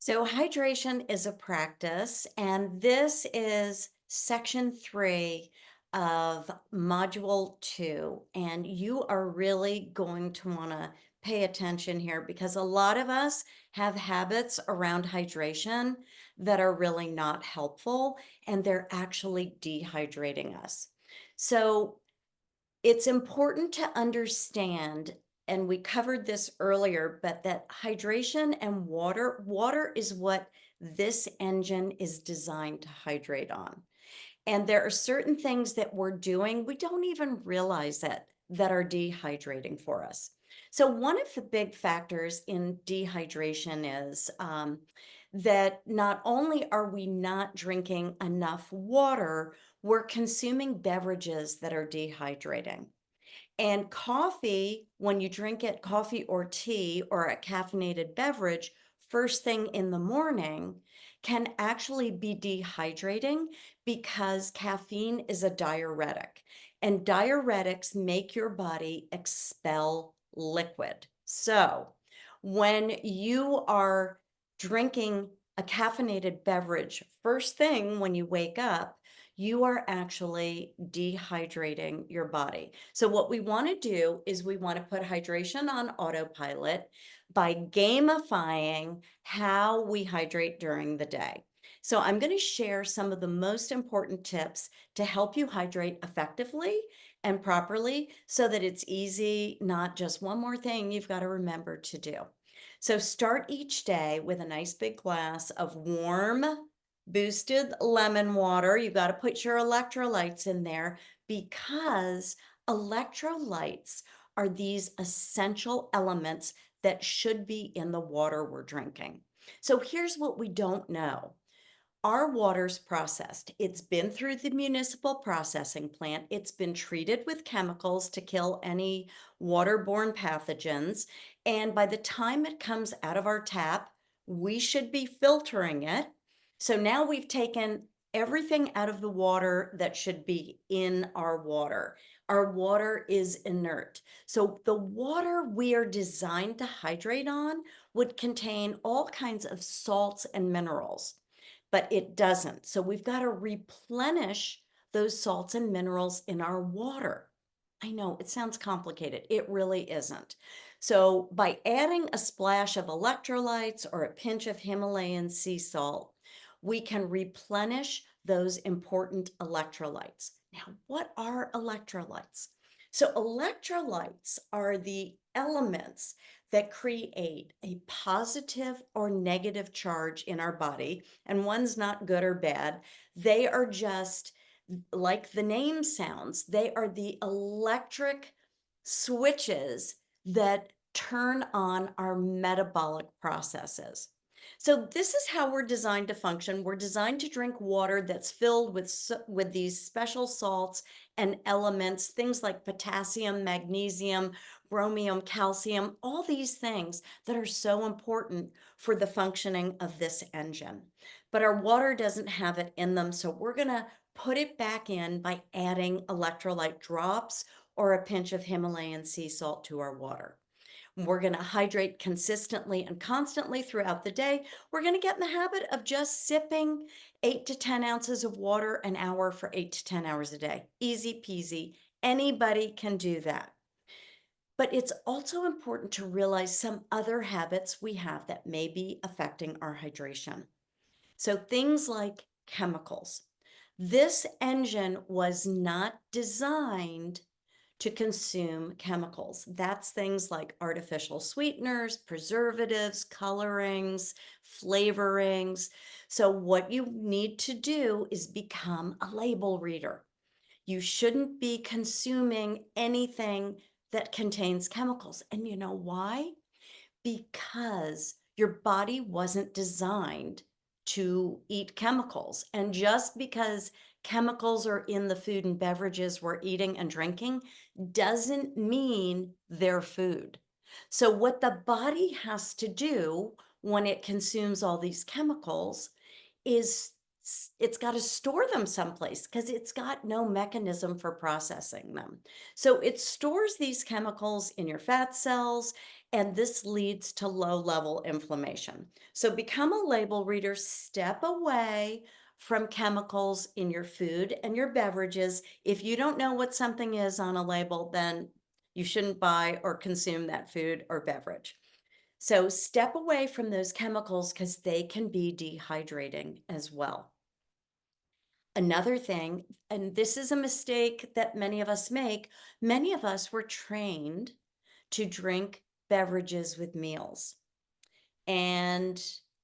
So, hydration is a practice, and this is section 3 of module 2. And you are really going to want to pay attention here because a lot of us have habits around hydration that are really not helpful, and they're actually dehydrating us. So, it's important to understand, and we covered this earlier, but that hydration and water is what this engine is designed to hydrate on. And there are certain things that we're doing, we don't even realize it, that are dehydrating for us. So, one of the big factors in dehydration is that not only are we not drinking enough water, we're consuming beverages that are dehydrating. And coffee, when you drink it, coffee or tea or a caffeinated beverage, first thing in the morning can actually be dehydrating because caffeine is a diuretic. And diuretics make your body expel liquid. So when you are drinking a caffeinated beverage first thing when you wake up, you are actually dehydrating your body. So, what we want to do is we want to put hydration on autopilot by gamifying how we hydrate during the day. So, I'm going to share some of the most important tips to help you hydrate effectively and properly so that it's easy, not just one more thing you've got to remember to do. So, start each day with a nice big glass of warm, boosted lemon water. You got to put your electrolytes in there because electrolytes are these essential elements that should be in the water we're drinking. So here's what we don't know. Our water's processed. It's been through the municipal processing plant. It's been treated with chemicals to kill any waterborne pathogens. And by the time it comes out of our tap, we should be filtering it. So now we've taken everything out of the water that should be in our water. Our water is inert. So the water we are designed to hydrate on would contain all kinds of salts and minerals, but it doesn't. So we've got to replenish those salts and minerals in our water. I know it sounds complicated. It really isn't. So by adding a splash of electrolytes or a pinch of Himalayan sea salt, we can replenish those important electrolytes. Now, what are electrolytes? So electrolytes are the elements that create a positive or negative charge in our body, and one's not good or bad. They are just like the name sounds, they are the electric switches that turn on our metabolic processes. So this is how we're designed to function. We're designed to drink water that's filled with with these special salts and elements, things like potassium, magnesium, chromium, calcium, all these things that are so important for the functioning of this engine. But our water doesn't have it in them, so we're going to put it back in by adding electrolyte drops or a pinch of Himalayan sea salt to our water. We're going to hydrate consistently and constantly throughout the day. We're going to get in the habit of just sipping 8 to 10 ounces of water an hour for 8 to 10 hours a day. Easy peasy. Anybody can do that. But it's also important to realize some other habits we have that may be affecting our hydration. So things like chemicals. This engine was not designed to consume chemicals. That's things like artificial sweeteners, preservatives, colorings, flavorings. So, what you need to do is become a label reader. You shouldn't be consuming anything that contains chemicals. And you know why? Because your body wasn't designed to eat chemicals. And just because chemicals are in the food and beverages we're eating and drinking doesn't mean they're food. So, what the body has to do when it consumes all these chemicals is it's got to store them someplace because it's got no mechanism for processing them. So it stores these chemicals in your fat cells and this leads to low level inflammation. So become a label reader, step away from chemicals in your food and your beverages. If you don't know what something is on a label, then you shouldn't buy or consume that food or beverage. So step away from those chemicals because they can be dehydrating as well. Another thing, and this is a mistake that many of us make, many of us were trained to drink beverages with meals. And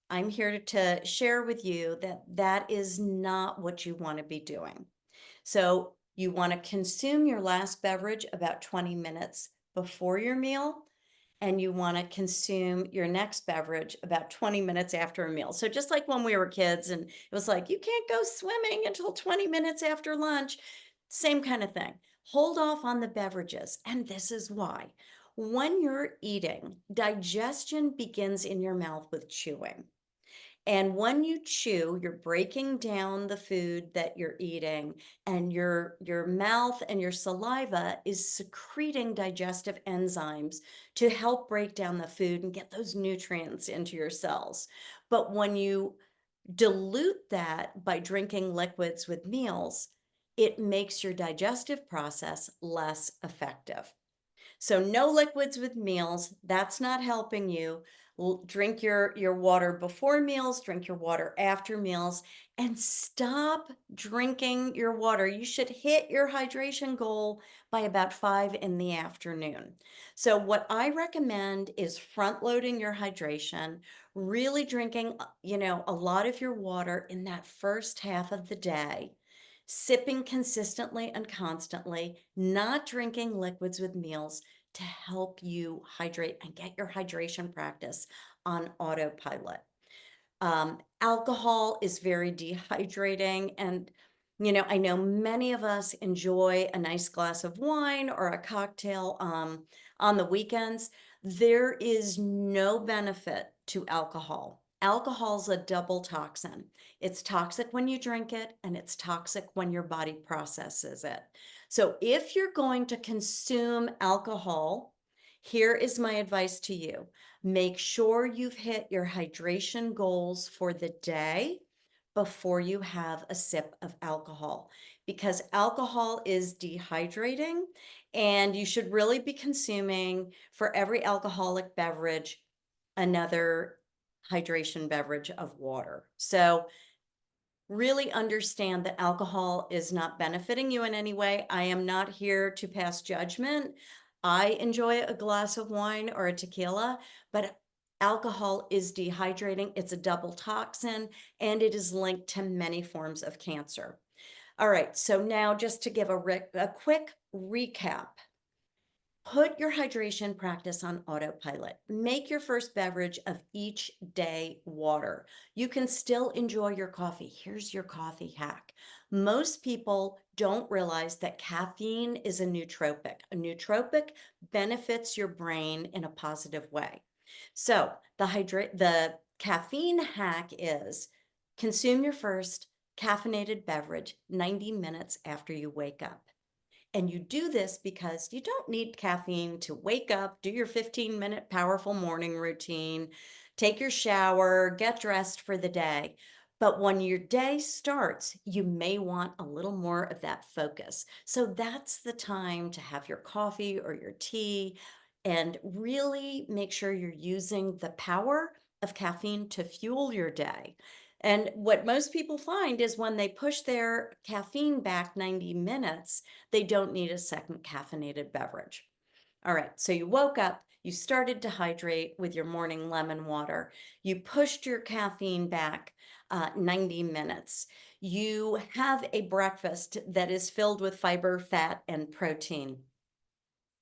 I'm here to share with you that that is not what you want to be doing. So you want to consume your last beverage about 20 minutes before your meal, and you want to consume your next beverage about 20 minutes after a meal. So just like when we were kids and it was like, you can't go swimming until 20 minutes after lunch, same kind of thing. Hold off on the beverages. And this is why. When you're eating, digestion begins in your mouth with chewing. And when you chew, you're breaking down the food that you're eating, and your mouth and your saliva is secreting digestive enzymes to help break down the food and get those nutrients into your cells. But when you dilute that by drinking liquids with meals, it makes your digestive process less effective. So no liquids with meals, that's not helping you. Drink your water before meals, drink your water after meals, and stop drinking your water. You should hit your hydration goal by about 5 in the afternoon. So what I recommend is front loading your hydration, really drinking, a lot of your water in that first half of the day, sipping consistently and constantly, not drinking liquids with meals to help you hydrate and get your hydration practice on autopilot. Alcohol is very dehydrating. And, I know many of us enjoy a nice glass of wine or a cocktail on the weekends. There is no benefit to alcohol. Alcohol's a double toxin. It's toxic when you drink it, and it's toxic when your body processes it. So if you're going to consume alcohol, here is my advice to you. Make sure you've hit your hydration goals for the day before you have a sip of alcohol, because alcohol is dehydrating, and you should really be consuming for every alcoholic beverage another hydration beverage of water. So really understand that alcohol is not benefiting you in any way. I am not here to pass judgment. I enjoy a glass of wine or a tequila, but alcohol is dehydrating. It's a double toxin, and it is linked to many forms of cancer. All right, so now just to give a quick recap. Put your hydration practice on autopilot. Make your first beverage of each day water. You can still enjoy your coffee. Here's your coffee hack. Most people don't realize that caffeine is a nootropic. A nootropic benefits your brain in a positive way. So the caffeine hack is consume your first caffeinated beverage 90 minutes after you wake up. And you do this because you don't need caffeine to wake up, do your 15-minute powerful morning routine, take your shower, get dressed for the day. But when your day starts, you may want a little more of that focus. So that's the time to have your coffee or your tea and really make sure you're using the power of caffeine to fuel your day. And what most people find is when they push their caffeine back 90 minutes, they don't need a second caffeinated beverage. All right, so you woke up, you started to hydrate with your morning lemon water, you pushed your caffeine back 90 minutes. You have a breakfast that is filled with fiber, fat, and protein.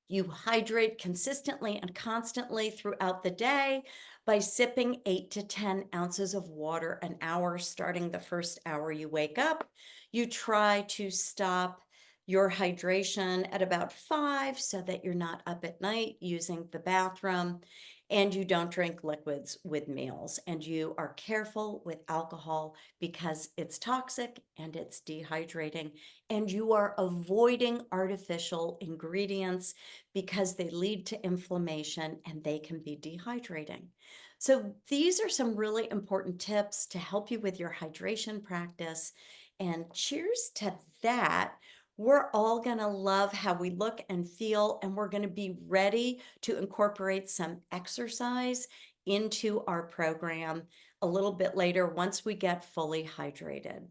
You hydrate consistently and constantly throughout the day by sipping 8 to 10 ounces of water an hour, starting the first hour you wake up. You try to stop your hydration at about 5 so that you're not up at night using the bathroom. and you don't drink liquids with meals, and you are careful with alcohol because it's toxic and it's dehydrating, and you are avoiding artificial ingredients because they lead to inflammation and they can be dehydrating. So, these are some really important tips to help you with your hydration practice. And cheers to that. We're all going to love how we look and feel, and we're going to be ready to incorporate some exercise into our program a little bit later once we get fully hydrated.